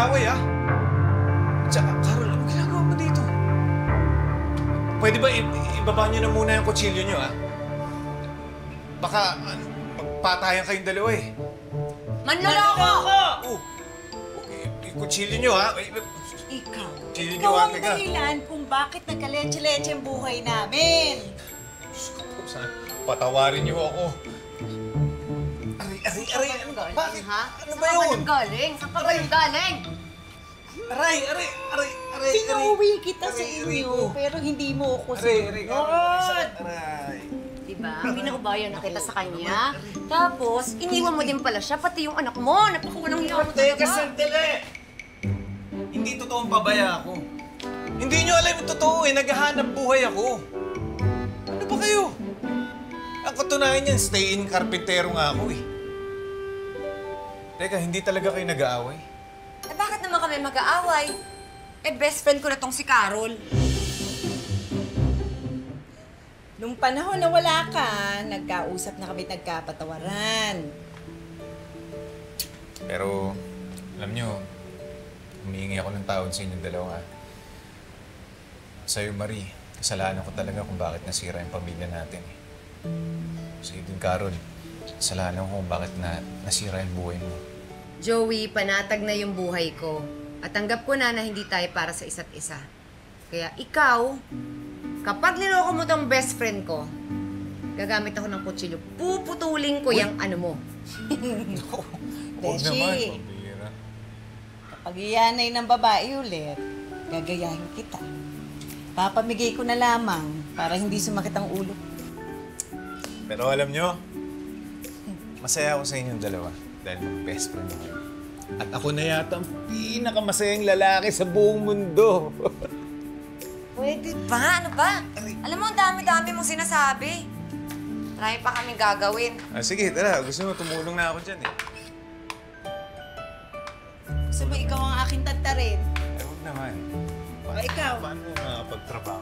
mag-aaway, ha? Tsaka, Carol, ano ginagawa mo dito? Pwede ba ibaba niyo na muna yung kutsilyo niyo, ha? Baka magpatayan kayong dalawa, eh. Manloloko! Oh, yung kutsilyo niyo, ha? Ikaw Kutsilyo niyo, ha? ang Teka. dahilan kung bakit nagkaleche-leche ang buhay namin. Patawarin niyo ako. Aray, ano ba? Bakit? Ano ba yun? Saan ka ba yung galing? Aray. Pinauwi kita sa inyo, pero hindi mo ako sinunod. Aray. Diba? Pinaubayan na kita sa kanya. Tapos, iniwan mo din pala siya, pati yung anak mo. Napakawalang hiya mo talaga. Teka, sandali! Hindi totoong pabaya ako. Hindi niyo alam yung totoo, eh. Naghahanap buhay ako. Ano ba kayo? Ang katunayan niyan, stay-in karpintero nga ako, eh. Teka, hindi talaga kayo nag-aaway? Eh, bakit naman kami mag-aaway? Eh, best friend ko na tong si Carol. Nung panahon na wala ka, nagkausap na kami, nagkapatawaran. Pero, alam niyo, humihingi ako ng tawad sa inyong dalawa. Sa'yo, Marie, kasalanan ko talaga kung bakit nasira yung pamilya natin. Sa'yo din, Carol, kasalanan ko kung bakit nasira yung buhay mo. Joey, panatag na yung buhay ko. At tanggap ko na hindi tayo para sa isa't isa. Kaya ikaw, kapag niloko mo tong best friend ko, gagamit ako ng kutsilyo, puputulin ko yung ano mo. Huwag Beshi, naman, pambira. kapag iyanay ng babae ulit, gagayahin kita. Papamigay ko na lamang para hindi sumakit ang ulo. Pero alam nyo, masaya ako sa inyong dalawa dahil mag-best friend ako. At ako na yata ang pinakamasayang lalaki sa buong mundo. Pwede ba? Ano ba? Alam mo, ang dami-dami mong sinasabi. Marami pa kaming gagawin. Sige, tara. Gusto mo, tumulong na ako dyan, eh. Gusto mo ikaw ang aking tantarin? Huwag naman. O ikaw? Paano makapagtrabaho?